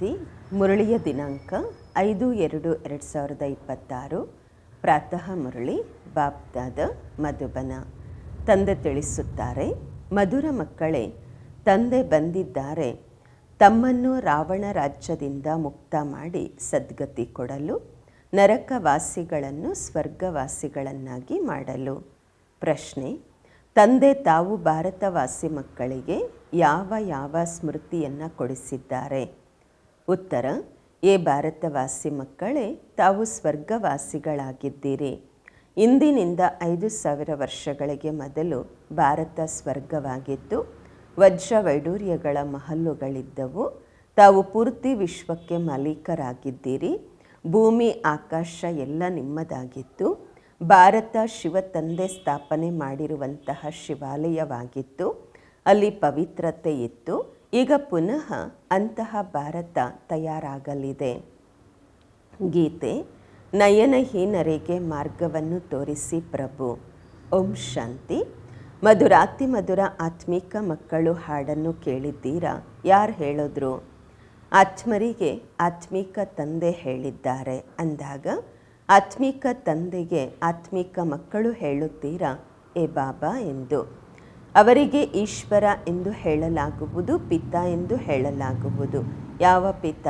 ಶಾಂತಿ. ಮುರಳಿಯ ದಿನಾಂಕ 5/2/2026. ಪ್ರಾತಃ ಮುರಳಿ ಬಾಪ್ದಾದ ಮಧುಬನ. ತಂದೆ ತಿಳಿಸುತ್ತಾರೆ, ಮಧುರ ಮಕ್ಕಳೇ, ತಂದೆ ಬಂದಿದ್ದಾರೆ ತಮ್ಮನ್ನು ರಾವಣ ರಾಜ್ಯದಿಂದ ಮುಕ್ತ ಮಾಡಿ ಸದ್ಗತಿ ಕೊಡಲು, ನರಕವಾಸಿಗಳನ್ನು ಸ್ವರ್ಗವಾಸಿಗಳನ್ನಾಗಿ ಮಾಡಲು. ಪ್ರಶ್ನೆ: ತಂದೆ ತಾವು ಭಾರತವಾಸಿ ಮಕ್ಕಳಿಗೆ ಯಾವ ಯಾವ ಸ್ಮೃತಿಯನ್ನು ಕೊಡಿಸಿದ್ದಾರೆ? ಉತ್ತರ: ಏ ಭಾರತವಾಸಿ ಮಕ್ಕಳೇ, ತಾವು ಸ್ವರ್ಗವಾಸಿಗಳಾಗಿದ್ದೀರಿ. ಇಂದಿನಿಂದ 5000 ವರ್ಷಗಳಿಗೆ ಮೊದಲು ಭಾರತ ಸ್ವರ್ಗವಾಗಿತ್ತು. ವಜ್ರ ವೈಡೂರ್ಯಗಳ ಮಹಲ್ಲುಗಳಿದ್ದವು. ತಾವು ಪೂರ್ತಿ ವಿಶ್ವಕ್ಕೆ ಮಾಲೀಕರಾಗಿದ್ದೀರಿ. ಭೂಮಿ ಆಕಾಶ ಎಲ್ಲ ನಿಮ್ಮದಾಗಿತ್ತು. ಭಾರತ ಶಿವ ತಂದೆ ಸ್ಥಾಪನೆ ಮಾಡಿರುವಂತಹ ಶಿವಾಲಯವಾಗಿತ್ತು. ಅಲ್ಲಿ ಪವಿತ್ರತೆ ಇತ್ತು. ಈಗ ಪುನಃ ಅಂತಹ ಭಾರತ ತಯಾರಾಗಲಿದೆ. ಗೀತೆ: ನಯನಹೀನರಿಗೆ ಮಾರ್ಗವನ್ನು ತೋರಿಸಿ ಪ್ರಭು. ಓಂ ಶಾಂತಿ. ಮಧುರಾತಿ ಮಧುರ ಆತ್ಮಿಕ ಮಕ್ಕಳು ಹಾಡನ್ನು ಕೇಳಿದ್ದೀರಾ? ಯಾರು ಹೇಳಿದ್ರು? ಆತ್ಮರಿಗೆ ಆತ್ಮಿಕ ತಂದೆ ಹೇಳಿದ್ದಾರೆ ಅಂದಾಗ ಆತ್ಮಿಕ ತಂದೆಗೆ ಆತ್ಮಿಕ ಮಕ್ಕಳು ಹೇಳುತ್ತೀರಾ ಏ ಬಾಬಾ ಎಂದು. ಅವರಿಗೆ ಈಶ್ವರ ಎಂದು ಹೇಳಲಾಗುವುದು, ಪಿತ ಎಂದು ಹೇಳಲಾಗುವುದು. ಯಾವ ಪಿತ?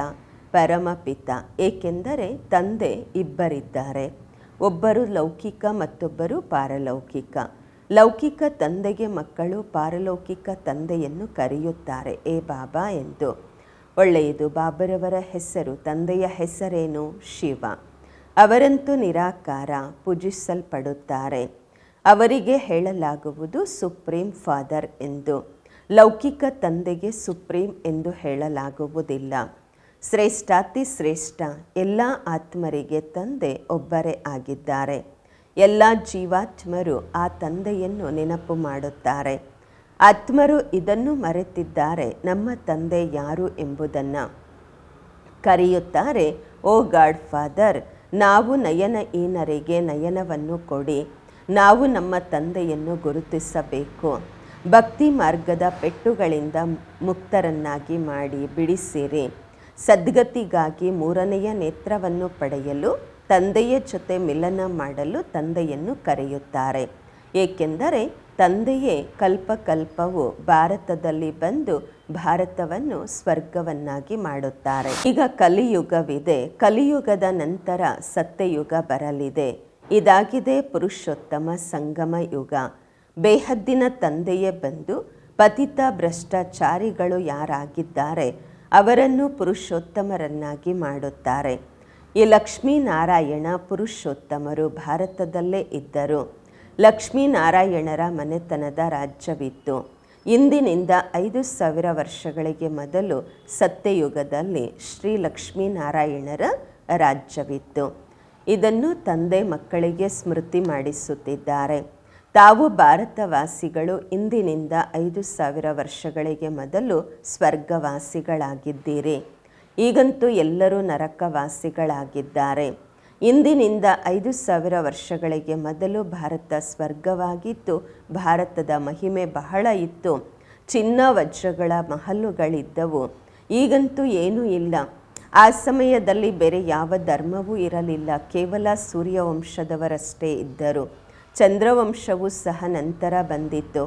ಪರಮ ಪಿತ. ಏಕೆಂದರೆ ತಂದೆ ಇಬ್ಬರಿದ್ದಾರೆ, ಒಬ್ಬರು ಲೌಕಿಕ ಮತ್ತೊಬ್ಬರು ಪಾರಲೌಕಿಕ. ಲೌಕಿಕ ತಂದೆಗೆ ಮಕ್ಕಳು ಪಾರಲೌಕಿಕ ತಂದೆಯನ್ನು ಕರೆಯುತ್ತಾರೆ ಏ ಬಾಬಾ ಎಂದು. ಒಳ್ಳೆಯದು. ಬಾಬರವರ ಹೆಸರು, ತಂದೆಯ ಹೆಸರೇನು? ಶಿವ. ಅವರಂತೂ ನಿರಾಕಾರ, ಪೂಜಿಸಲ್ಪಡುತ್ತಾರೆ. ಅವರಿಗೆ ಹೇಳಲಾಗುವುದು ಸುಪ್ರೀಂ ಫಾದರ್ ಎಂದು. ಲೌಕಿಕ ತಂದೆಗೆ ಸುಪ್ರೀಂ ಎಂದು ಹೇಳಲಾಗುವುದಿಲ್ಲ. ಶ್ರೇಷ್ಠಾತಿ ಶ್ರೇಷ್ಠ ಎಲ್ಲ ಆತ್ಮರಿಗೆ ತಂದೆ ಒಬ್ಬರೇ ಆಗಿದ್ದಾರೆ. ಎಲ್ಲ ಜೀವಾತ್ಮರು ಆ ತಂದೆಯನ್ನು ನೆನಪು ಮಾಡುತ್ತಾರೆ. ಆತ್ಮರು ಇದನ್ನು ಮರೆತಿದ್ದಾರೆ, ನಮ್ಮ ತಂದೆ ಯಾರು ಎಂಬುದನ್ನು. ಕರೆಯುತ್ತಾರೆ, ಓ ಗಾಡ್ ಫಾದರ್, ನಾವು ನಯನಹೀನರಿಗೆ ನಯನವನ್ನು ಕೊಡಿ. ನಾವು ನಮ್ಮ ತಂದೆಯನ್ನು ಗುರುತಿಸಬೇಕು. ಭಕ್ತಿ ಮಾರ್ಗದ ಪೆಟ್ಟುಗಳಿಂದ ಮುಕ್ತರನ್ನಾಗಿ ಮಾಡಿ ಬಿಡಿಸಿರಿ. ಸದ್ಗತಿಗಾಗಿ 3ನೆಯ ನೇತ್ರವನ್ನು ಪಡೆಯಲು, ತಂದೆಯ ಜೊತೆ ಮಿಲನ ಮಾಡಲು ತಂದೆಯನ್ನು ಕರೆಯುತ್ತಾರೆ. ಏಕೆಂದರೆ ತಂದೆಯೇ ಕಲ್ಪಕಲ್ಪವು ಭಾರತದಲ್ಲಿ ಬಂದು ಭಾರತವನ್ನು ಸ್ವರ್ಗವನ್ನಾಗಿ ಮಾಡುತ್ತಾರೆ. ಈಗ ಕಲಿಯುಗವಿದೆ. ಕಲಿಯುಗದ ನಂತರ ಸತ್ಯಯುಗ ಬರಲಿದೆ. ಇದಾಗಿದೆ ಪುರುಷೋತ್ತಮ ಸಂಗಮ ಯುಗ. ಬೇಹದ್ದಿನ ತಂದೆಯೇ ಬಂದು ಪತಿತ ಭ್ರಷ್ಟಾಚಾರಿಗಳು ಯಾರಾಗಿದ್ದಾರೆ ಅವರನ್ನು ಪುರುಷೋತ್ತಮರನ್ನಾಗಿ ಮಾಡುತ್ತಾರೆ. ಈ ಲಕ್ಷ್ಮೀನಾರಾಯಣ ಪುರುಷೋತ್ತಮರು ಭಾರತದಲ್ಲೇ ಇದ್ದರು. ಲಕ್ಷ್ಮೀನಾರಾಯಣರ ಮನೆತನದ ರಾಜ್ಯವಿತ್ತು. ಇಂದಿನಿಂದ 5000 ವರ್ಷಗಳಿಗೆ ಮೊದಲು ಸತ್ಯಯುಗದಲ್ಲಿ ಶ್ರೀ ಲಕ್ಷ್ಮೀನಾರಾಯಣರ ರಾಜ್ಯವಿತ್ತು. ಇದನ್ನು ತಂದೆ ಮಕ್ಕಳಿಗೆ ಸ್ಮೃತಿ ಮಾಡಿಸುತ್ತಿದ್ದಾರೆ. ತಾವು ಭಾರತವಾಸಿಗಳು ಇಂದಿನಿಂದ 5000 ವರ್ಷಗಳಿಗೆ ಮೊದಲು ಸ್ವರ್ಗವಾಸಿಗಳಾಗಿದ್ದೀರಿ. ಈಗಂತೂ ಎಲ್ಲರೂ ನರಕವಾಸಿಗಳಾಗಿದ್ದಾರೆ. ಇಂದಿನಿಂದ 5000 ವರ್ಷಗಳಿಗೆ ಮೊದಲು ಭಾರತ ಸ್ವರ್ಗವಾಗಿತ್ತು. ಭಾರತದ ಮಹಿಮೆ ಬಹಳ ಇತ್ತು. ಚಿನ್ನ ವಜ್ರಗಳ ಮಹಲ್ಲುಗಳಿದ್ದವು. ಈಗಂತೂ ಏನೂ ಇಲ್ಲ. ಆ ಸಮಯದಲ್ಲಿ ಬೇರೆ ಯಾವ ಧರ್ಮವೂ ಇರಲಿಲ್ಲ. ಕೇವಲ ಸೂರ್ಯವಂಶದವರಷ್ಟೇ ಇದ್ದರು. ಚಂದ್ರವಂಶವೂ ಸಹ ನಂತರ ಬಂದಿತ್ತು.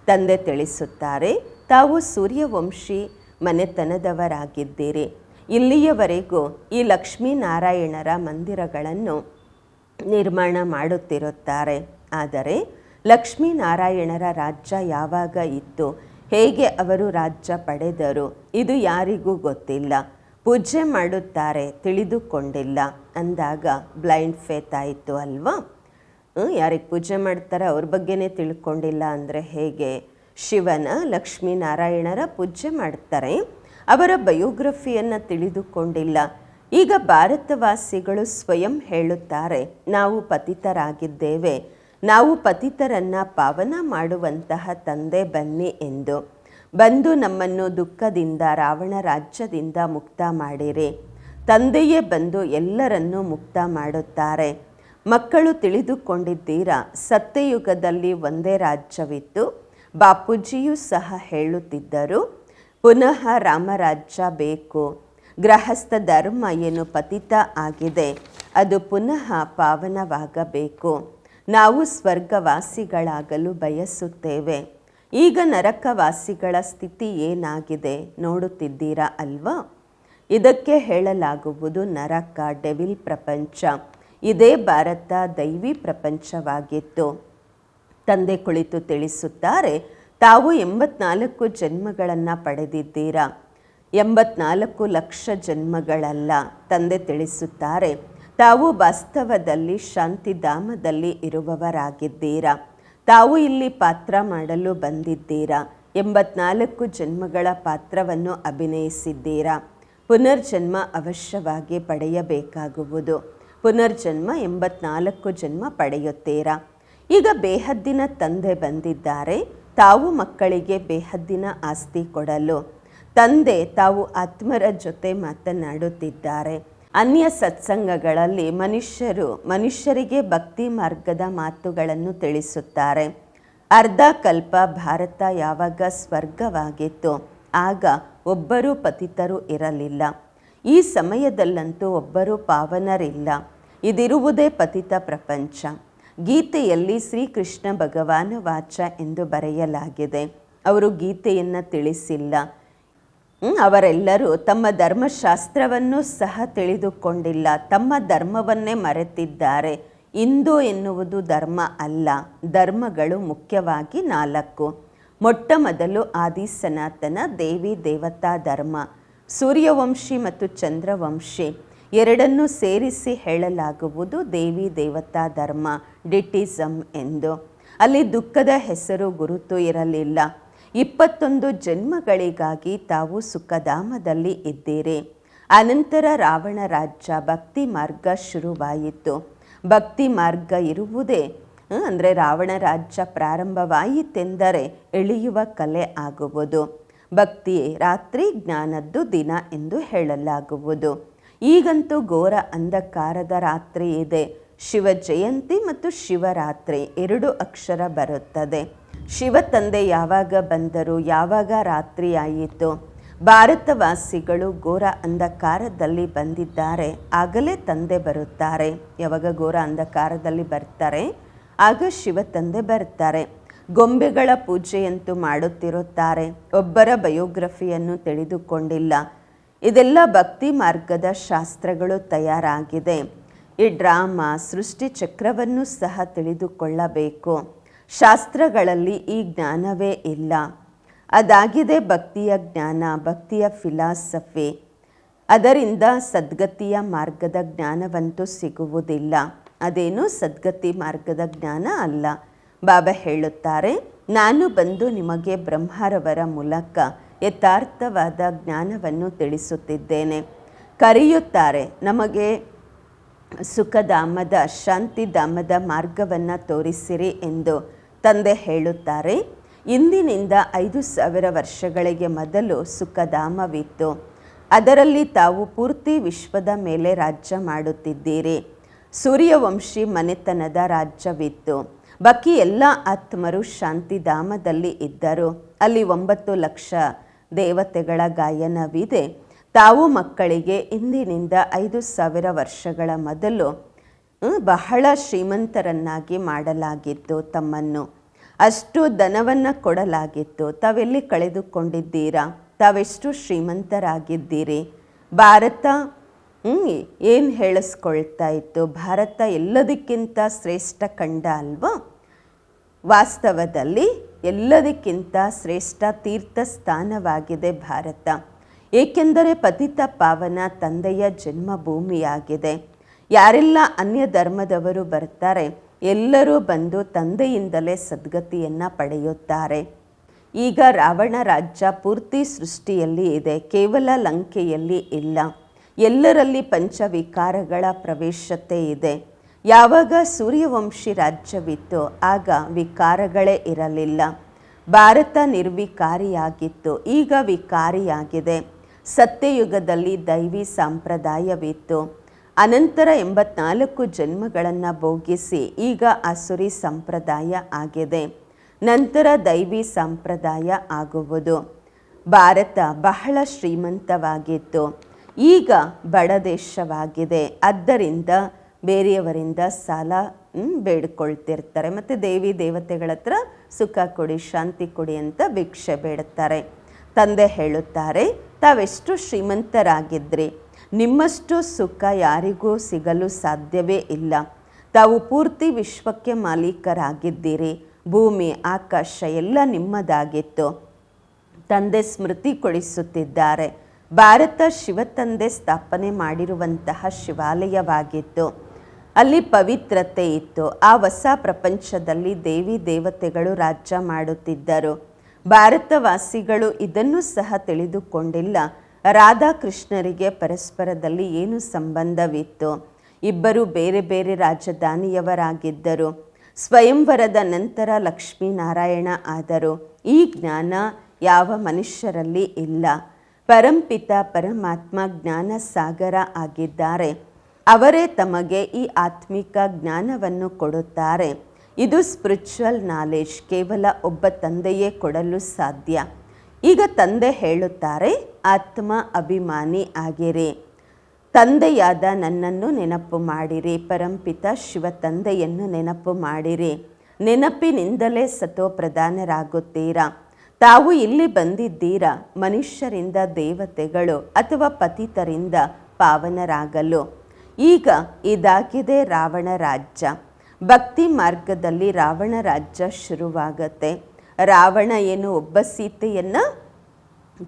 ತಂದೆ ತಿಳಿಸುತ್ತಾರೆ, ತಾವು ಸೂರ್ಯವಂಶಿ ಮನೆತನದವರಾಗಿದ್ದೀರಿ. ಇಲ್ಲಿಯವರೆಗೂ ಈ ಲಕ್ಷ್ಮೀನಾರಾಯಣರ ಮಂದಿರಗಳನ್ನು ನಿರ್ಮಾಣ ಮಾಡುತ್ತಿರುತ್ತಾರೆ. ಆದರೆ ಲಕ್ಷ್ಮೀನಾರಾಯಣರ ರಾಜ್ಯ ಯಾವಾಗ ಇತ್ತು, ಹೇಗೆ ಅವರು ರಾಜ್ಯ ಪಡೆದರು, ಇದು ಯಾರಿಗೂ ಗೊತ್ತಿಲ್ಲ. ಪೂಜೆ ಮಾಡುತ್ತಾರೆ, ತಿಳಿದುಕೊಂಡಿಲ್ಲ ಅಂದಾಗ ಬ್ಲೈಂಡ್ ಫೇತ್ ಆಯಿತು ಅಲ್ವಾ? ಯಾರಿಗೆ ಪೂಜೆ ಮಾಡ್ತಾರೆ ಅವ್ರ ಬಗ್ಗೆನೇ ತಿಳ್ಕೊಂಡಿಲ್ಲ ಅಂದರೆ ಹೇಗೆ? ಶಿವನ, ಲಕ್ಷ್ಮೀನಾರಾಯಣರ ಪೂಜೆ ಮಾಡ್ತಾರೆ, ಅವರ ಬಯೋಗ್ರಫಿಯನ್ನು ತಿಳಿದುಕೊಂಡಿಲ್ಲ. ಈಗ ಭಾರತವಾಸಿಗಳು ಸ್ವಯಂ ಹೇಳುತ್ತಾರೆ, ನಾವು ಪತಿತರಾಗಿದ್ದೇವೆ, ನಾವು ಪತಿತರನ್ನು ಪಾವನ ಮಾಡುವಂತಹ ತಂದೆ ಬನ್ನಿ ಎಂದು. ಬಂದು ನಮ್ಮನ್ನು ದುಃಖದಿಂದ, ರಾವಣ ರಾಜ್ಯದಿಂದ ಮುಕ್ತ ಮಾಡಿರಿ. ತಂದೆಯೇ ಬಂದು ಎಲ್ಲರನ್ನೂ ಮುಕ್ತ ಮಾಡುತ್ತಾರೆ. ಮಕ್ಕಳು ತಿಳಿದುಕೊಂಡಿದ್ದೀರಾ, ಸತ್ಯಯುಗದಲ್ಲಿ ಒಂದೇ ರಾಜ್ಯವಿತ್ತು. ಬಾಪೂಜಿಯೂ ಸಹ ಹೇಳುತ್ತಿದ್ದರು, ಪುನಃ ರಾಮರಾಜ್ಯ ಬೇಕು. ಗೃಹಸ್ಥ ಧರ್ಮ ಏನು ಪತಿತ ಆಗಿದೆ ಅದು ಪುನಃ ಪಾವನವಾಗಬೇಕು. ನಾವು ಸ್ವರ್ಗವಾಸಿಗಳಾಗಲು ಬಯಸುತ್ತೇವೆ. ಈಗ ನರಕವಾಸಿಗಳ ಸ್ಥಿತಿ ಏನಾಗಿದೆ ನೋಡುತ್ತಿದ್ದೀರಾ ಅಲ್ವಾ? ಇದಕ್ಕೆ ಹೇಳಲಾಗುವುದು ನರಕ, ಡೆವಿಲ್ ಪ್ರಪಂಚ. ಇದೇ ಭಾರತ ದೈವಿ ಪ್ರಪಂಚವಾಗಿತ್ತು. ತಂದೆ ಕುಳಿತು ತಿಳಿಸುತ್ತಾರೆ, ತಾವು 84 ಜನ್ಮಗಳನ್ನು ಪಡೆದಿದ್ದೀರಾ, 84 ಲಕ್ಷ ಜನ್ಮಗಳಲ್ಲ. ತಂದೆ ತಿಳಿಸುತ್ತಾರೆ, ತಾವು ವಾಸ್ತವದಲ್ಲಿ ಶಾಂತಿಧಾಮದಲ್ಲಿ ಇರುವವರಾಗಿದ್ದೀರಾ. ತಾವು ಇಲ್ಲಿ ಪಾತ್ರ ಮಾಡಲು ಬಂದಿದ್ದೀರಾ. 84 ಜನ್ಮಗಳ ಪಾತ್ರವನ್ನು ಅಭಿನಯಿಸಿದ್ದೀರಾ. ಪುನರ್ಜನ್ಮ ಅವಶ್ಯವಾಗಿ ಪಡೆಯಬೇಕಾಗುವುದು. ಪುನರ್ಜನ್ಮ 84 ಜನ್ಮ ಪಡೆಯುತ್ತೀರಾ. ಈಗ ಬೇಹದ್ದಿನ ತಂದೆ ಬಂದಿದ್ದಾರೆ. ತಾವು ಮಕ್ಕಳಿಗೆ ಬೇಹದ್ದಿನ ಆಸ್ತಿ ಕೊಡಲು. ತಂದೆ ತಾವು ಆತ್ಮರ ಜೊತೆ ಮಾತನಾಡುತ್ತಿದ್ದಾರೆ. ಅನ್ಯ ಸತ್ಸಂಗಗಳಲ್ಲಿ ಮನುಷ್ಯರಿಗೆ ಭಕ್ತಿ ಮಾರ್ಗದ ಮಾತುಗಳನ್ನು ತಿಳಿಸುತ್ತಾರೆ. ಅರ್ಧ ಕಲ್ಪ ಭಾರತ ಯಾವಾಗ ಸ್ವರ್ಗವಾಗಿತ್ತು ಆಗ ಒಬ್ಬರೂ ಪತಿತರು ಇರಲಿಲ್ಲ. ಈ ಸಮಯದಲ್ಲಂತೂ ಒಬ್ಬರೂ ಪಾವನರಿಲ್ಲ. ಇದಿರುವುದೇ ಪತಿತ ಪ್ರಪಂಚ. ಗೀತೆಯಲ್ಲಿ ಶ್ರೀಕೃಷ್ಣ ಭಗವಾನ ವಾಚ ಎಂದು ಬರೆಯಲಾಗಿದೆ. ಅವರು ಗೀತೆಯನ್ನು ತಿಳಿಸಿಲ್ಲ. ಅವರೆಲ್ಲರೂ ತಮ್ಮ ಧರ್ಮಶಾಸ್ತ್ರವನ್ನು ಸಹ ತಿಳಿದುಕೊಂಡಿಲ್ಲ. ತಮ್ಮ ಧರ್ಮವನ್ನೇ ಮರೆತಿದ್ದಾರೆ. ಹಿಂದೂ ಎನ್ನುವುದು ಧರ್ಮ ಅಲ್ಲ. ಧರ್ಮಗಳು ಮುಖ್ಯವಾಗಿ 4. ಮೊಟ್ಟ ಮೊದಲು ಆದಿ ಸನಾತನ ದೇವಿ ದೇವತಾ ಧರ್ಮ. ಸೂರ್ಯವಂಶಿ ಮತ್ತು ಚಂದ್ರವಂಶಿ ಎರಡನ್ನೂ ಸೇರಿಸಿ ಹೇಳಲಾಗುವುದು ದೇವಿ ದೇವತಾ ಧರ್ಮ, ಡಿಟಿಸಮ್ ಎಂದು. ಅಲ್ಲಿ ದುಃಖದ ಹೆಸರು ಗುರುತು ಇರಲಿಲ್ಲ. 21 ಜನ್ಮಗಳಿಗಾಗಿ ತಾವು ಸುಖಧಾಮದಲ್ಲಿ ಇದ್ದೀರಿ. ಅನಂತರ ರಾವಣ ರಾಜ್ಯ ಭಕ್ತಿ ಮಾರ್ಗ ಶುರುವಾಯಿತು. ಭಕ್ತಿ ಮಾರ್ಗ ಇರುವುದೇ ಅಂದರೆ ರಾವಣ ರಾಜ್ಯ ಪ್ರಾರಂಭವಾಯಿತೆಂದರೆ ಇಳಿಯುವ ಕಲೆ ಆಗುವುದು. ಭಕ್ತಿ ರಾತ್ರಿ, ಜ್ಞಾನದ್ದು ದಿನ ಎಂದು ಹೇಳಲಾಗುವುದು. ಈಗಂತೂ ಘೋರ ಅಂಧಕಾರದ ರಾತ್ರಿ ಇದೆ. ಶಿವ ಜಯಂತಿ ಮತ್ತು ಶಿವರಾತ್ರಿ 2 ಅಕ್ಷರ ಬರುತ್ತದೆ. ಶಿವ ತಂದೆ ಯಾವಾಗ ಬಂದರು, ಯಾವಾಗ ರಾತ್ರಿ ಆಯಿತು? ಭಾರತವಾಸಿಗಳು ಘೋರ ಅಂಧಕಾರದಲ್ಲಿ ಬಂದಿದ್ದಾರೆ. ಆಗಲೇ ತಂದೆ ಬರುತ್ತಾರೆ. ಯಾವಾಗ ಘೋರ ಅಂಧಕಾರದಲ್ಲಿ ಬರ್ತಾರೆ ಆಗ ಶಿವ ತಂದೆ ಬರ್ತಾರೆ. ಗೊಂಬೆಗಳ ಪೂಜೆಯಂತೂ ಮಾಡುತ್ತಿರುತ್ತಾರೆ. ಒಬ್ಬರ ಬಯೋಗ್ರಫಿಯನ್ನು ತಿಳಿದುಕೊಂಡಿಲ್ಲ. ಇದೆಲ್ಲ ಭಕ್ತಿ ಮಾರ್ಗದ ಶಾಸ್ತ್ರಗಳು ತಯಾರಾಗಿದೆ. ಈ ಡ್ರಾಮಾ ಸೃಷ್ಟಿ ಚಕ್ರವನ್ನು ಸಹ ತಿಳಿದುಕೊಳ್ಳಬೇಕು. ಶಾಸ್ತ್ರಗಳಲ್ಲಿ ಈ ಜ್ಞಾನವೇ ಇಲ್ಲ. ಅದಾಗಿದೆ ಭಕ್ತಿಯ ಜ್ಞಾನ, ಭಕ್ತಿಯ ಫಿಲಾಸಫಿ. ಅದರಿಂದ ಸದ್ಗತಿಯ ಮಾರ್ಗದ ಜ್ಞಾನವಂತೂ ಸಿಗುವುದಿಲ್ಲ. ಅದೇನು ಸದ್ಗತಿ ಮಾರ್ಗದ ಜ್ಞಾನ ಅಲ್ಲ. ಬಾಬಾ ಹೇಳುತ್ತಾರೆ, ನಾನು ಬಂದು ನಿಮಗೆ ಬ್ರಹ್ಮರವರ ಮೂಲಕ ಯಥಾರ್ಥವಾದ ಜ್ಞಾನವನ್ನು ತಿಳಿಸುತ್ತಿದ್ದೇನೆ. ಕರೆಯುತ್ತಾರೆ, ನಮಗೆ ಸುಖಧಾಮದ ಶಾಂತಿಧಾಮದ ಮಾರ್ಗವನ್ನು ತೋರಿಸಿರಿ ಎಂದು. ತಂದೆ ಹೇಳುತ್ತಾರೆ, ಇಂದಿನಿಂದ 5000 ವರ್ಷಗಳಿಗೆ ಮೊದಲು ಸುಖಧಾಮವಿತ್ತು. ಅದರಲ್ಲಿ ತಾವು ಪೂರ್ತಿ ವಿಶ್ವದ ಮೇಲೆ ರಾಜ್ಯ ಮಾಡುತ್ತಿದ್ದೀರಿ. ಸೂರ್ಯವಂಶಿ ಮನೆತನದ ರಾಜ್ಯವಿತ್ತು. ಬಾಕಿ ಎಲ್ಲ ಆತ್ಮರು ಶಾಂತಿಧಾಮದಲ್ಲಿ ಇದ್ದರು. ಅಲ್ಲಿ 9 ಲಕ್ಷ ದೇವತೆಗಳ ಗಾಯನವಿದೆ. ತಾವು ಮಕ್ಕಳಿಗೆ ಇಂದಿನಿಂದ 5000 ವರ್ಷಗಳ ಮೊದಲು ಬಹಳ ಶ್ರೀಮಂತರನ್ನಾಗಿ ಮಾಡಲಾಗಿತ್ತು. ತಮ್ಮನ್ನು ಅಷ್ಟು ಧನವನ್ನು ಕೊಡಲಾಗಿತ್ತು. ತಾವೆಲ್ಲಿ ಕಳೆದುಕೊಂಡಿದ್ದೀರಾ? ತಾವೆಷ್ಟು ಶ್ರೀಮಂತರಾಗಿದ್ದೀರಿ? ಭಾರತ ಏನು ಹೇಳಿಸ್ಕೊಳ್ತಾ ಇತ್ತು? ಭಾರತ ಎಲ್ಲದಕ್ಕಿಂತ ಶ್ರೇಷ್ಠ ಖಂಡ ಅಲ್ವಾ? ವಾಸ್ತವದಲ್ಲಿ ಎಲ್ಲದಕ್ಕಿಂತ ಶ್ರೇಷ್ಠ ತೀರ್ಥ ಸ್ಥಾನವಾಗಿದೆ ಭಾರತ. ಏಕೆಂದರೆ ಪತಿತ ಪಾವನ ತಂದೆಯ ಜನ್ಮಭೂಮಿಯಾಗಿದೆ. ಯಾರೆಲ್ಲ ಅನ್ಯ ಧರ್ಮದವರು ಬರ್ತಾರೆ ಎಲ್ಲರೂ ಬಂದು ತಂದೆಯಿಂದಲೇ ಸದ್ಗತಿಯನ್ನು ಪಡೆಯುತ್ತಾರೆ. ಈಗ ರಾವಣ ರಾಜ್ಯ ಪೂರ್ತಿ ಸೃಷ್ಟಿಯಲ್ಲಿ ಇದೆ, ಕೇವಲ ಲಂಕೆಯಲ್ಲಿ ಇಲ್ಲ. ಎಲ್ಲರಲ್ಲಿ ಪಂಚವಿಕಾರಗಳ ಪ್ರವೇಶತೆ ಇದೆ. ಯಾವಾಗ ಸೂರ್ಯವಂಶಿ ರಾಜ್ಯವಿತ್ತು ಆಗ ವಿಕಾರಗಳೇ ಇರಲಿಲ್ಲ. ಭಾರತ ನಿರ್ವಿಕಾರಿಯಾಗಿತ್ತು, ಈಗ ವಿಕಾರಿಯಾಗಿದೆ. ಸತ್ಯಯುಗದಲ್ಲಿ ದೈವಿ ಸಂಪ್ರದಾಯವಿತ್ತು. ಅನಂತರ 84 ಜನ್ಮಗಳನ್ನು ಭೋಗಿಸಿ ಈಗ ಅಸುರಿ ಸಂಪ್ರದಾಯ ಆಗಿದೆ. ನಂತರ ದೈವಿ ಸಂಪ್ರದಾಯ ಆಗುವುದು. ಭಾರತ ಬಹಳ ಶ್ರೀಮಂತವಾಗಿತ್ತು. ಈಗ ಬಡ ದೇಶವಾಗಿದೆ. ಆದ್ದರಿಂದ ಬೇರೆಯವರಿಂದ ಸಾಲ ಬೇಡಿಕೊಳ್ತಿರ್ತಾರೆ ಮತ್ತು ದೇವಿ ದೇವತೆಗಳ ಹತ್ರ ಸುಖ ಕೊಡಿ, ಶಾಂತಿ ಕೊಡಿ ಅಂತ ಭಿಕ್ಷೆ ಬೇಡುತ್ತಾರೆ. ತಂದೆ ಹೇಳುತ್ತಾರೆ, ತಾವೆಷ್ಟು ಶ್ರೀಮಂತರಾಗಿದ್ರಿ, ನಿಮ್ಮಷ್ಟು ಸುಖ ಯಾರಿಗೂ ಸಿಗಲು ಸಾಧ್ಯವೇ ಇಲ್ಲ. ತಾವು ಪೂರ್ತಿ ವಿಶ್ವಕ್ಕೆ ಮಾಲೀಕರಾಗಿದ್ದೀರಿ. ಭೂಮಿ ಆಕಾಶ ಎಲ್ಲ ನಿಮ್ಮದಾಗಿತ್ತು. ತಂದೆ ಸ್ಮೃತಿ ಕೊಡಿಸುತ್ತಿದ್ದಾರೆ. ಭಾರತ ಶಿವತಂದೆ ಸ್ಥಾಪನೆ ಮಾಡಿರುವಂತಹ ಶಿವಾಲಯವಾಗಿತ್ತು. ಅಲ್ಲಿ ಪವಿತ್ರತೆ ಇತ್ತು. ಆ ಹೊಸ ಪ್ರಪಂಚದಲ್ಲಿ ದೇವಿ ದೇವತೆಗಳು ರಾಜ್ಯ ಮಾಡುತ್ತಿದ್ದರು. ಭಾರತವಾಸಿಗಳು ಇದನ್ನು ಸಹ ತಿಳಿದುಕೊಂಡಿಲ್ಲ. ರಾಧಾಕೃಷ್ಣರಿಗೆ ಪರಸ್ಪರದಲ್ಲಿ ಏನು ಸಂಬಂಧವಿತ್ತು? ಇಬ್ಬರು ಬೇರೆ ಬೇರೆ ರಾಜಧಾನಿಯವರಾಗಿದ್ದರು. ಸ್ವಯಂವರದ ನಂತರ ಲಕ್ಷ್ಮೀನಾರಾಯಣ ಆದರು. ಈ ಜ್ಞಾನ ಯಾವ ಮನುಷ್ಯರಲ್ಲಿ ಇಲ್ಲ. ಪರಂಪಿತ ಪರಮಾತ್ಮ ಜ್ಞಾನ ಸಾಗರ ಆಗಿದ್ದಾರೆ. ಅವರೇ ತಮಗೆ ಈ ಆತ್ಮಿಕ ಜ್ಞಾನವನ್ನು ಕೊಡುತ್ತಾರೆ. ಇದು ಸ್ಪಿರಿಚುವಲ್ ನಾಲೆಜ್ ಕೇವಲ ಒಬ್ಬ ತಂದೆಯೇ ಕೊಡಲು ಸಾಧ್ಯ. ಈಗ ತಂದೆ ಹೇಳುತ್ತಾರೆ, ಆತ್ಮ ಅಭಿಮಾನಿ ಆಗಿರಿ. ತಂದೆಯಾದ ನನ್ನನ್ನು ನೆನಪು ಮಾಡಿರಿ. ಪರಂಪಿತ ಶಿವ ತಂದೆಯನ್ನು ನೆನಪು ಮಾಡಿರಿ. ನೆನಪಿನಿಂದಲೇ ಸತೋಪ್ರಧಾನರಾಗುತ್ತೀರಾ. ತಾವು ಇಲ್ಲಿ ಬಂದಿದ್ದೀರಾ ಮನುಷ್ಯರಿಂದ ದೇವತೆಗಳು ಅಥವಾ ಪತಿತರಿಂದ ಪಾವನರಾಗಲು. ಈಗ ಇದಾಗಿದೆ ರಾವಣ ರಾಜ್ಯ. ಭಕ್ತಿ ಮಾರ್ಗದಲ್ಲಿ ರಾವಣ ರಾಜ್ಯ ಶುರುವಾಗತ್ತೆ. ರಾವಣ ಏನು ಒಬ್ಬ ಸೀತೆಯನ್ನು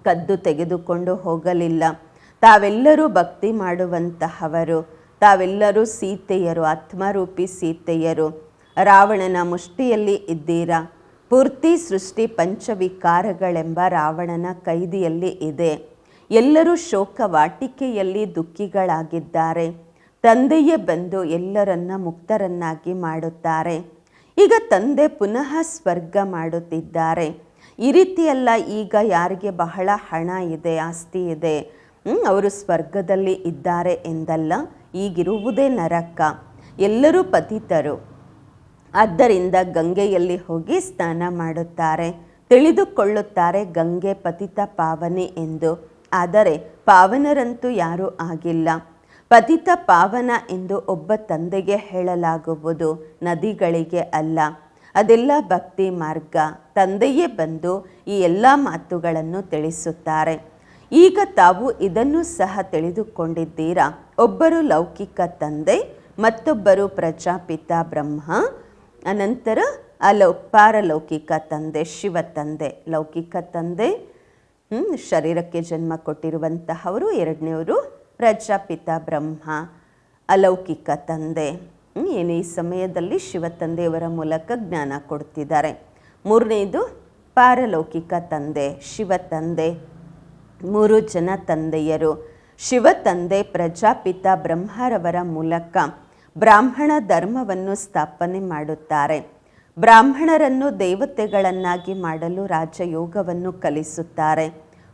ಕದ್ದು ತೆಗೆದುಕೊಂಡು ಹೋಗಲಿಲ್ಲ. ತಾವೆಲ್ಲರೂ ಭಕ್ತಿ ಮಾಡುವಂತಹವರು, ತಾವೆಲ್ಲರೂ ಸೀತೆಯರು, ಆತ್ಮರೂಪಿ ಸೀತೆಯರು. ರಾವಣನ ಮುಷ್ಟಿಯಲ್ಲಿ ಇದ್ದೀರಾ. ಪೂರ್ತಿ ಸೃಷ್ಟಿ ಪಂಚವಿಕಾರಗಳೆಂಬ ರಾವಣನ ಕೈದಿಯಲ್ಲಿ ಇದೆ. ಎಲ್ಲರೂ ಶೋಕವಾಟಿಕೆಯಲ್ಲಿ ದುಃಖಿಗಳಾಗಿದ್ದಾರೆ. ತಂದೆಯೇ ಬಂದು ಎಲ್ಲರನ್ನ ಮುಕ್ತರನ್ನಾಗಿ ಮಾಡುತ್ತಾರೆ. ಈಗ ತಂದೆ ಪುನಃ ಸ್ವರ್ಗ ಮಾಡುತ್ತಿದ್ದಾರೆ. ಈ ರೀತಿಯಲ್ಲ, ಈಗ ಯಾರಿಗೆ ಬಹಳ ಹಣ ಇದೆ, ಆಸ್ತಿ ಇದೆ, ಅವರು ಸ್ವರ್ಗದಲ್ಲಿ ಇದ್ದಾರೆ ಎಂದಲ್ಲ. ಈಗಿರುವುದೇ ನರಕ. ಎಲ್ಲರೂ ಪತಿತರು. ಆದ್ದರಿಂದ ಗಂಗೆಯಲ್ಲಿ ಹೋಗಿ ಸ್ನಾನ ಮಾಡುತ್ತಾರೆ. ತಿಳಿದುಕೊಳ್ಳುತ್ತಾರೆ ಗಂಗೆ ಪತಿತ ಪಾವನಿ ಎಂದು. ಆದರೆ ಪಾವನರಂತೂ ಯಾರೂ ಆಗಿಲ್ಲ. ಪತಿತ ಪಾವನ ಎಂದು ಒಬ್ಬ ತಂದೆಗೆ ಹೇಳಲಾಗುವುದು, ನದಿಗಳಿಗೆ ಅಲ್ಲ. ಅದೆಲ್ಲ ಭಕ್ತಿ ಮಾರ್ಗ. ತಂದೆಯೇ ಬಂದು ಈ ಎಲ್ಲ ಮಾತುಗಳನ್ನು ತಿಳಿಸುತ್ತಾರೆ. ಈಗ ತಾವು ಇದನ್ನು ಸಹ ತಿಳಿದುಕೊಂಡಿದ್ದೀರಾ. ಒಬ್ಬರು ಲೌಕಿಕ ತಂದೆ, ಮತ್ತೊಬ್ಬರು ಪ್ರಜಾಪಿತ ಬ್ರಹ್ಮ, ಅನಂತರ ಪಾರಲೌಕಿಕ ತಂದೆ ಶಿವ ತಂದೆ. ಲೌಕಿಕ ತಂದೆ ಶರೀರಕ್ಕೆ ಜನ್ಮ ಕೊಟ್ಟಿರುವಂತಹವರು. ಎರಡನೇವರು ಪ್ರಜಾಪಿತ ಬ್ರಹ್ಮ, ಅಲೌಕಿಕ ತಂದೆ. ಏನು ಈ ಸಮಯದಲ್ಲಿ ಶಿವ ತಂದೆಯವರ ಮೂಲಕ ಜ್ಞಾನ ಕೊಡ್ತಿದ್ದಾರೆ. ಮೂರನೇದು ಪಾರಲೌಕಿಕ ತಂದೆ, ಶಿವ ತಂದೆ. 3 ಜನ ತಂದೆಯರು. ಶಿವ ತಂದೆ ಪ್ರಜಾಪಿತ ಬ್ರಹ್ಮರವರ ಮೂಲಕ ಬ್ರಾಹ್ಮಣ ಧರ್ಮವನ್ನು ಸ್ಥಾಪನೆ ಮಾಡುತ್ತಾರೆ. ಬ್ರಾಹ್ಮಣರನ್ನು ದೇವತೆಗಳನ್ನಾಗಿ ಮಾಡಲು ರಾಜಯೋಗವನ್ನು ಕಲಿಸುತ್ತಾರೆ.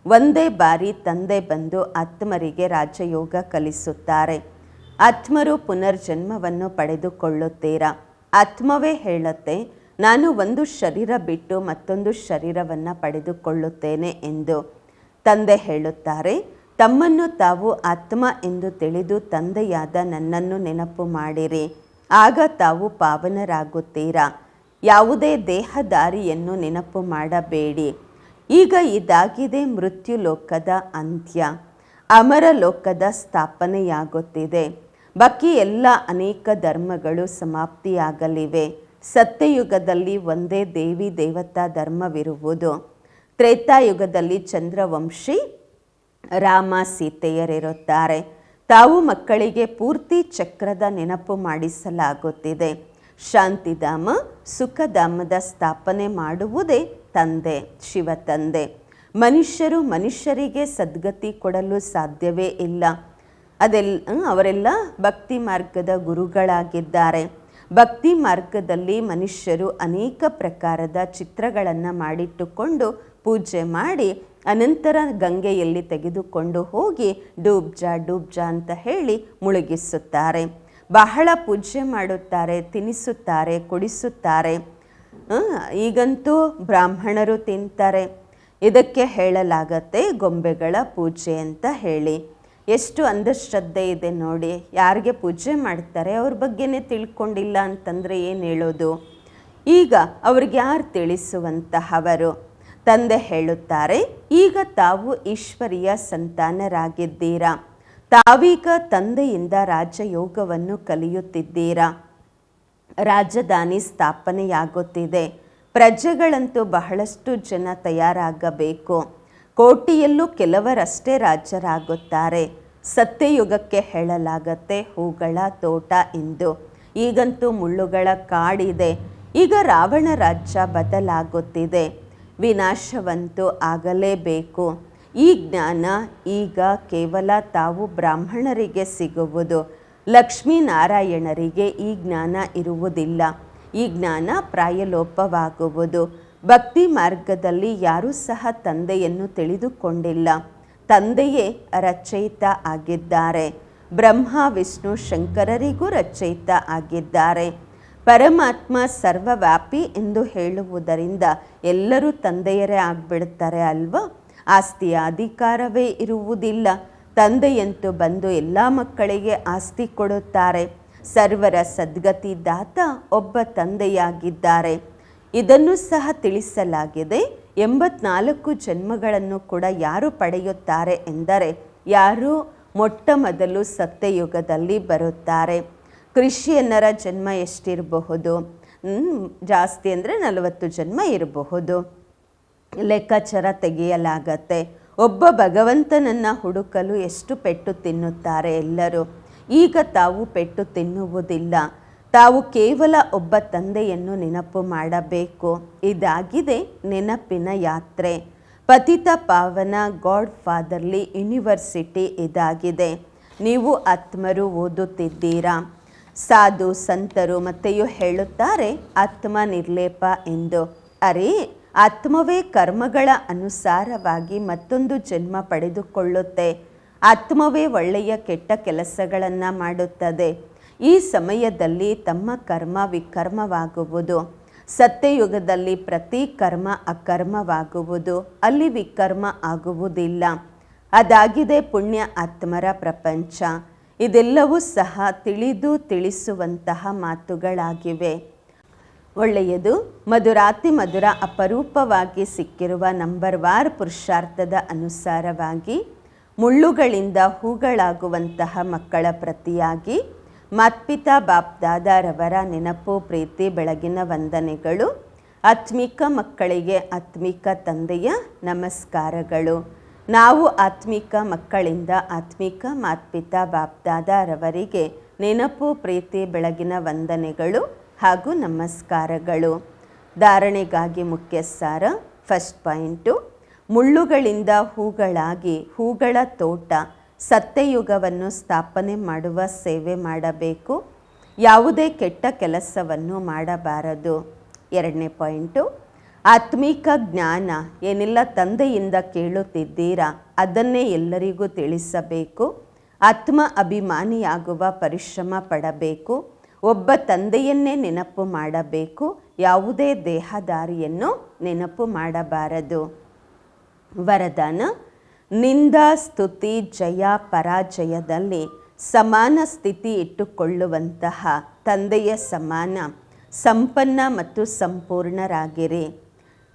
ಒಂದೇ ಬಾರಿ ತಂದೆ ಬಂದು ಆತ್ಮರಿಗೆ ರಾಜಯೋಗ ಕಲಿಸುತ್ತಾರೆ. ಆತ್ಮರು ಪುನರ್ಜನ್ಮವನ್ನು ಪಡೆದುಕೊಳ್ಳುತ್ತೀರಾ. ಆತ್ಮವೇ ಹೇಳುತ್ತೆ, ನಾನು ಒಂದು ಶರೀರ ಬಿಟ್ಟು ಮತ್ತೊಂದು ಶರೀರವನ್ನು ಪಡೆದುಕೊಳ್ಳುತ್ತೇನೆ ಎಂದು. ತಂದೆ ಹೇಳುತ್ತಾರೆ, ತಮ್ಮನ್ನು ತಾವು ಆತ್ಮ ಎಂದು ತಿಳಿದು ತಂದೆಯಾದ ನನ್ನನ್ನು ನೆನಪು ಮಾಡಿರಿ. ಆಗ ತಾವು ಪಾವನರಾಗುತ್ತೀರಾ. ಯಾವುದೇ ದೇಹದಾರಿಯನ್ನು ನೆನಪು ಮಾಡಬೇಡಿ. ಈಗ ಇದಾಗಿದೆ ಮೃತ್ಯು ಲೋಕದ ಅಂತ್ಯ. ಅಮರ ಲೋಕದ ಸ್ಥಾಪನೆಯಾಗುತ್ತಿದೆ. ಬಾಕಿ ಎಲ್ಲ ಅನೇಕ ಧರ್ಮಗಳು ಸಮಾಪ್ತಿಯಾಗಲಿವೆ. ಸತ್ಯಯುಗದಲ್ಲಿ ಒಂದೇ ದೇವಿ ದೇವತಾ ಧರ್ಮವಿರುವುದು. ತ್ರೇತಾಯುಗದಲ್ಲಿ ಚಂದ್ರವಂಶಿ ರಾಮ ಸೀತೆಯರಿರುತ್ತಾರೆ. ತಾವು ಮಕ್ಕಳಿಗೆ ಪೂರ್ತಿ ಚಕ್ರದ ನೆನಪು ಮಾಡಿಸಲಾಗುತ್ತಿದೆ. ಶಾಂತಿಧಾಮ ಸುಖಧಾಮದ ಸ್ಥಾಪನೆ ಮಾಡುವುದೇ ತಂದೆ, ಶಿವ ತಂದೆ. ಮನುಷ್ಯರು ಮನುಷ್ಯರಿಗೆ ಸದ್ಗತಿ ಕೊಡಲು ಸಾಧ್ಯವೇ ಇಲ್ಲ. ಅವರೆಲ್ಲ ಭಕ್ತಿ ಮಾರ್ಗದ ಗುರುಗಳಾಗಿದ್ದಾರೆ. ಭಕ್ತಿ ಮಾರ್ಗದಲ್ಲಿ ಮನುಷ್ಯರು ಅನೇಕ ಪ್ರಕಾರದ ಚಿತ್ರಗಳನ್ನು ಮಾಡಿಟ್ಟುಕೊಂಡು ಪೂಜೆ ಮಾಡಿ ಅನಂತರ ಗಂಗೆಯಲ್ಲಿ ತೆಗೆದುಕೊಂಡು ಹೋಗಿ ಡೂಬ್ಜಾ ಅಂತ ಹೇಳಿ ಮುಳುಗಿಸುತ್ತಾರೆ. ಬಹಳ ಪೂಜೆ ಮಾಡುತ್ತಾರೆ, ತಿನ್ನಿಸುತ್ತಾರೆ, ಕುಡಿಸುತ್ತಾರೆ. ಈಗಂತೂ ಬ್ರಾಹ್ಮಣರು ತಿಂತಾರೆ. ಇದಕ್ಕೆ ಹೇಳಲಾಗತ್ತೆ ಗೊಂಬೆಗಳ ಪೂಜೆ ಅಂತ ಹೇಳಿ. ಎಷ್ಟು ಅಂಧಶ್ರದ್ಧೆ ಇದೆ ನೋಡಿ. ಯಾರಿಗೆ ಪೂಜೆ ಮಾಡ್ತಾರೆ ಅವ್ರ ಬಗ್ಗೆನೇ ತಿಳ್ಕೊಂಡಿಲ್ಲ ಅಂತಂದರೆ ಏನು ಹೇಳೋದು? ಈಗ ಅವ್ರಿಗೆ ಯಾರು ತಿಳಿಸುವಂತಹವರು? ತಂದೆ ಹೇಳುತ್ತಾರೆ, ಈಗ ತಾವು ಈಶ್ವರಿಯ ಸಂತಾನರಾಗಿದ್ದೀರಾ. ತಾವೀಗ ತಂದೆಯಿಂದ ರಾಜಯೋಗವನ್ನು ಕಲಿಯುತ್ತಿದ್ದೀರಾ. ರಾಜಧಾನಿ ಸ್ಥಾಪನೆಯಾಗುತ್ತಿದೆ. ಪ್ರಜೆಗಳಂತೂ ಬಹಳಷ್ಟು ಜನ ತಯಾರಾಗಬೇಕು. ಕೋಟಿಯಲ್ಲೂ ಕೆಲವರಷ್ಟೇ ರಾಜರಾಗುತ್ತಾರೆ. ಸತ್ಯಯುಗಕ್ಕೆ ಹೇಳಲಾಗತ್ತೆ ಹೂಗಳ ತೋಟ ಎಂದು. ಈಗಂತೂ ಮುಳ್ಳುಗಳ ಕಾಡಿದೆ. ಈಗ ರಾವಣ ರಾಜ್ಯ ಬದಲಾಗುತ್ತಿದೆ. ವಿನಾಶವಂತೂ ಆಗಲೇಬೇಕು. ಈ ಜ್ಞಾನ ಈಗ ಕೇವಲ ತಾವು ಬ್ರಾಹ್ಮಣರಿಗೆ ಸಿಗುವುದು. ಲಕ್ಷ್ಮೀನಾರಾಯಣರಿಗೆ ಈ ಜ್ಞಾನ ಇರುವುದಿಲ್ಲ. ಈ ಜ್ಞಾನ ಪ್ರಾಯಲೋಪವಾಗುವುದು. ಭಕ್ತಿ ಮಾರ್ಗದಲ್ಲಿ ಯಾರೂ ಸಹ ತಂದೆಯನ್ನು ತಿಳಿದುಕೊಂಡಿಲ್ಲ. ತಂದೆಯೇ ರಚಯಿತ ಆಗಿದ್ದಾರೆ. ಬ್ರಹ್ಮ ವಿಷ್ಣು ಶಂಕರರಿಗೂ ರಚಯಿತ ಆಗಿದ್ದಾರೆ. ಪರಮಾತ್ಮ ಸರ್ವವ್ಯಾಪಿ ಎಂದು ಹೇಳುವುದರಿಂದ ಎಲ್ಲರೂ ತಂದೆಯರೇ ಆಗಿಬಿಡ್ತಾರೆ ಅಲ್ವಾ? ಆಸ್ತಿಯ ಅಧಿಕಾರವೇ ಇರುವುದಿಲ್ಲ. ತಂದೆಯಂತೂ ಬಂದು ಎಲ್ಲ ಮಕ್ಕಳಿಗೆ ಆಸ್ತಿ ಕೊಡುತ್ತಾರೆ. ಸರ್ವರ ಸದ್ಗತಿ ದಾತ ಒಬ್ಬ ತಂದೆಯಾಗಿದ್ದಾರೆ. ಇದನ್ನು ಸಹ ತಿಳಿಸಲಾಗಿದೆ. 84 ಜನ್ಮಗಳನ್ನು ಕೂಡ ಯಾರು ಪಡೆಯುತ್ತಾರೆ ಎಂದರೆ ಯಾರು ಮೊಟ್ಟ ಮೊದಲು ಸತ್ಯಯುಗದಲ್ಲಿ ಬರುತ್ತಾರೆ. ಕ್ರಿಶ್ಚಿಯನ್ನರ ಜನ್ಮ ಎಷ್ಟಿರಬಹುದು? ಜಾಸ್ತಿ ಅಂದರೆ 40 ಜನ್ಮ ಇರಬಹುದು. ಲೆಕ್ಕಾಚಾರ ತೆಗೆಯಲಾಗತ್ತೆ. ಒಬ್ಬ ಭಗವಂತನನ್ನು ಹುಡುಕಲು ಎಷ್ಟು ಪೆಟ್ಟು ತಿನ್ನುತ್ತಾರೆ ಎಲ್ಲರೂ. ಈಗ ತಾವು ಪೆಟ್ಟು ತಿನ್ನುವುದಿಲ್ಲ. ತಾವು ಕೇವಲ ಒಬ್ಬ ತಂದೆಯನ್ನು ನೆನಪು ಮಾಡಬೇಕು. ಇದಾಗಿದೆ ನೆನಪಿನ ಯಾತ್ರೆ. ಪತಿತ ಪಾವನ ಗಾಡ್ ಫಾದರ್ಲಿ ಯೂನಿವರ್ಸಿಟಿ ಇದಾಗಿದೆ. ನೀವು ಆತ್ಮರು ಓದುತ್ತಿದ್ದೀರಾ. ಸಾಧು ಸಂತರು ಮತ್ತೆಯೂ ಹೇಳುತ್ತಾರೆ ಆತ್ಮ ನಿರ್ಲೇಪ ಎಂದು. ಅರೆ, ಆತ್ಮವೇ ಕರ್ಮಗಳ ಅನುಸಾರವಾಗಿ ಮತ್ತೊಂದು ಜನ್ಮ ಪಡೆದುಕೊಳ್ಳುತ್ತೆ. ಆತ್ಮವೇ ಒಳ್ಳೆಯ ಕೆಟ್ಟ ಕೆಲಸಗಳನ್ನು ಮಾಡುತ್ತದೆ. ಈ ಸಮಯದಲ್ಲಿ ತಮ್ಮ ಕರ್ಮ ವಿಕರ್ಮವಾಗುವುದು. ಸತ್ಯಯುಗದಲ್ಲಿ ಪ್ರತಿ ಕರ್ಮ ಅಕರ್ಮವಾಗುವುದು. ಅಲ್ಲಿ ವಿಕರ್ಮ ಆಗುವುದಿಲ್ಲ. ಅದಾಗಿದೆ ಪುಣ್ಯ ಆತ್ಮರ ಪ್ರಪಂಚ. ಇದೆಲ್ಲವೂ ಸಹ ತಿಳಿಸುವಂತಹ ಮಾತುಗಳಾಗಿವೆ. ಒಳ್ಳೆಯದು. ಮಧುರಾತಿ ಮಧುರ ಅಪರೂಪವಾಗಿ ಸಿಕ್ಕಿರುವ ನಂಬರ್ವಾರ್ ಪುರುಷಾರ್ಥದ ಅನುಸಾರವಾಗಿ ಮುಳ್ಳುಗಳಿಂದ ಹೂಗಳಾಗುವಂತಹ ಮಕ್ಕಳ ಪ್ರತಿಯಾಗಿ ಮಾತ್ಪಿತಾ ಬಾಪ್ ದಾದಾರವರ ನೆನಪು ಪ್ರೀತಿ ಬೆಳಗಿನ ವಂದನೆಗಳು. ಆತ್ಮಿಕ ಮಕ್ಕಳಿಗೆ ಆತ್ಮಿಕ ತಂದೆಯ ನಮಸ್ಕಾರಗಳು. ನಾವು ಆತ್ಮಿಕ ಮಕ್ಕಳಿಂದ ಆತ್ಮಿಕ ಮಾತ್ಪಿತಾ ಬಾಪ್ ದಾದಾರವರಿಗೆ ನೆನಪು ಪ್ರೀತಿ ಬೆಳಗಿನ ವಂದನೆಗಳು ಹಾಗೂ ನಮಸ್ಕಾರಗಳು. ಧಾರಣೆಗಾಗಿ ಮುಖ್ಯ ಸಾರ. ಫಸ್ಟ್ ಪಾಯಿಂಟು, ಮುಳ್ಳುಗಳಿಂದ ಹೂಗಳಾಗಿ ಹೂಗಳ ತೋಟ ಸತ್ಯಯುಗವನ್ನು ಸ್ಥಾಪನೆ ಮಾಡುವ ಸೇವೆ ಮಾಡಬೇಕು. ಯಾವುದೇ ಕೆಟ್ಟ ಕೆಲಸವನ್ನು ಮಾಡಬಾರದು. ಎರಡನೇ ಪಾಯಿಂಟು, ಆತ್ಮಿಕ ಜ್ಞಾನ ಏನೆಲ್ಲ ತಂದೆಯಿಂದ ಕೇಳುತ್ತಿದ್ದೀರಾ ಅದನ್ನೇ ಎಲ್ಲರಿಗೂ ತಿಳಿಸಬೇಕು. ಆತ್ಮ ಅಭಿಮಾನಿಯಾಗುವ ಪರಿಶ್ರಮ ಪಡಬೇಕು. ಒಬ್ಬ ತಂದೆಯನ್ನೇ ನೆನಪು ಮಾಡಬೇಕು. ಯಾವುದೇ ದೇಹದಾರಿಯನ್ನು ನೆನಪು ಮಾಡಬಾರದು. ವರದಾನ: ನಿಂದ ಸ್ತುತಿ ಜಯ ಪರಾಜಯದಲ್ಲಿ ಸಮಾನ ಸ್ಥಿತಿ ಇಟ್ಟುಕೊಳ್ಳುವಂತಹ ತಂದೆಯ ಸಮಾನ ಸಂಪನ್ನ ಮತ್ತು ಸಂಪೂರ್ಣರಾಗಿರಿ.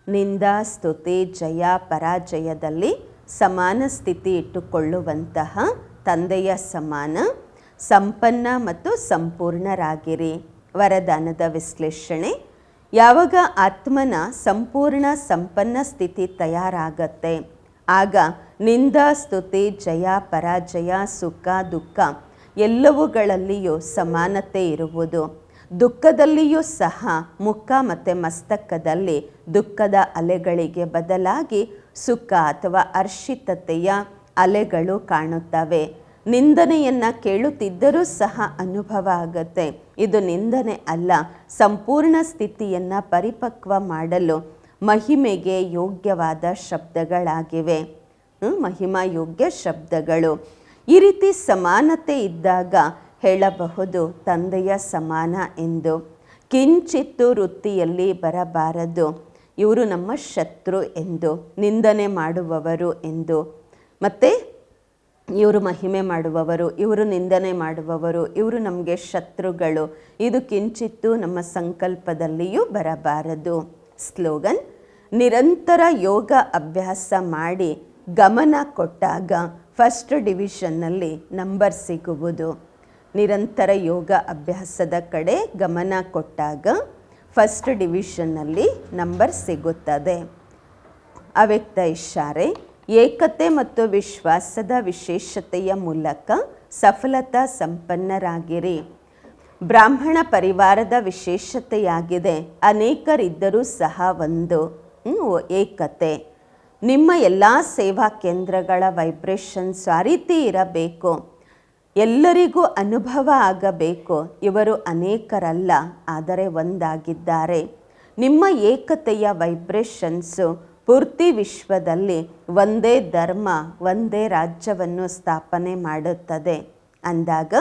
ನಿಂದ ಸ್ತುತಿ ಜಯ ಪರಾಜಯದಲ್ಲಿ ಸಮಾನ ಸ್ಥಿತಿ ಇಟ್ಟುಕೊಳ್ಳುವಂತಹ ತಂದೆಯ ಸಮಾನ ಸಂಪನ್ನ ಮತ್ತು ಸಂಪೂರ್ಣರಾಗಿರಿ. ವರದಾನದ ವಿಶ್ಲೇಷಣೆ: ಯಾವಾಗ ಆತ್ಮನ ಸಂಪೂರ್ಣ ಸಂಪನ್ನ ಸ್ಥಿತಿ ತಯಾರಾಗತ್ತೆ ಆಗ ನಿಂದ ಸ್ತುತಿ ಜಯ ಪರಾಜಯ ಸುಖ ದುಃಖ ಎಲ್ಲವುಗಳಲ್ಲಿಯೂ ಸಮಾನತೆ ಇರುವುದು. ದುಃಖದಲ್ಲಿಯೂ ಸಹ ಮುಖ ಮತ್ತು ಮಸ್ತಕದಲ್ಲಿ ದುಃಖದ ಅಲೆಗಳಿಗೆ ಬದಲಾಗಿ ಸುಖ ಅಥವಾ ಹರ್ಷಿತತೆಯ ಅಲೆಗಳು ಕಾಣುತ್ತವೆ. ನಿಂದನೆಯನ್ನು ಕೇಳುತ್ತಿದ್ದರೂ ಸಹ ಅನುಭವ ಆಗತ್ತೆ. ಇದು ನಿಂದನೆ ಅಲ್ಲ, ಸಂಪೂರ್ಣ ಸ್ಥಿತಿಯನ್ನು ಪರಿಪಕ್ವ ಮಾಡಲು ಮಹಿಮೆಗೆ ಯೋಗ್ಯವಾದ ಶಬ್ದಗಳಾಗಿವೆ. ಮಹಿಮಾ ಯೋಗ್ಯ ಶಬ್ದಗಳು. ಈ ರೀತಿ ಸಮಾನತೆ ಇದ್ದಾಗ ಹೇಳಬಹುದು ತಂದೆಯ ಸಮಾನ ಎಂದು. ಕಿಂಚಿತ್ತು ವೃತ್ತಿಯಲ್ಲಿ ಬರಬಾರದು. ಇವರು ನಮ್ಮ ಶತ್ರು ಎಂದು, ನಿಂದನೆ ಮಾಡುವವರು ಎಂದು. ಮತ್ತು ಇವರು ಮಹಿಮೆ ಮಾಡುವವರು, ಇವರು ನಿಂದನೆ ಮಾಡುವವರು, ಇವರು ನಮಗೆ ಶತ್ರುಗಳು, ಇದು ಕಿಂಚಿತ್ತೂ ನಮ್ಮ ಸಂಕಲ್ಪದಲ್ಲಿಯೂ ಬರಬಾರದು. ಸ್ಲೋಗನ್: ನಿರಂತರ ಯೋಗ ಅಭ್ಯಾಸ ಮಾಡಿ ಗಮನ ಕೊಟ್ಟಾಗ ಫಸ್ಟ್ ಡಿವಿಷನ್ನಲ್ಲಿ ನಂಬರ್ ಸಿಗುವುದು. ನಿರಂತರ ಯೋಗ ಅಭ್ಯಾಸದ ಕಡೆ ಗಮನ ಕೊಟ್ಟಾಗ ಫಸ್ಟ್ ಡಿವಿಷನ್ನಲ್ಲಿ ನಂಬರ್ ಸಿಗುತ್ತದೆ. ಅವ್ಯಕ್ತ ಇಶಾರೆ: ಏಕತೆ ಮತ್ತು ವಿಶ್ವಾಸದ ವಿಶೇಷತೆಯ ಮೂಲಕ ಸಫಲತಾ ಸಂಪನ್ನರಾಗಿರಿ. ಬ್ರಾಹ್ಮಣ ಪರಿವಾರದ ವಿಶೇಷತೆಯಾಗಿದೆ ಅನೇಕರಿದ್ದರೂ ಸಹ ಒಂದು ಏಕತೆ. ನಿಮ್ಮ ಎಲ್ಲ ಸೇವಾ ಕೇಂದ್ರಗಳ ವೈಬ್ರೇಷನ್ಸ್ ಆ ರೀತಿ ಇರಬೇಕು, ಎಲ್ಲರಿಗೂ ಅನುಭವ ಆಗಬೇಕು. ಇವರು ಅನೇಕರಲ್ಲ, ಆದರೆ ಒಂದಾಗಿದ್ದಾರೆ. ನಿಮ್ಮ ಏಕತೆಯ ವೈಬ್ರೇಷನ್ಸು ಪೂರ್ತಿ ವಿಶ್ವದಲ್ಲಿ ಒಂದೇ ಧರ್ಮ, ಒಂದೇ ರಾಜ್ಯವನ್ನು ಸ್ಥಾಪನೆ ಮಾಡುತ್ತದೆ. ಅಂದಾಗ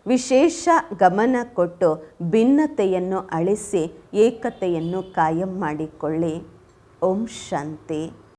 ವಿಶೇಷ ಗಮನ ಕೊಟ್ಟು ಭಿನ್ನತೆಯನ್ನು ಅಳಿಸಿ ಏಕತೆಯನ್ನು ಕಾಯಂ ಮಾಡಿಕೊಳ್ಳಿ. ಓಂ ಶಾಂತಿ.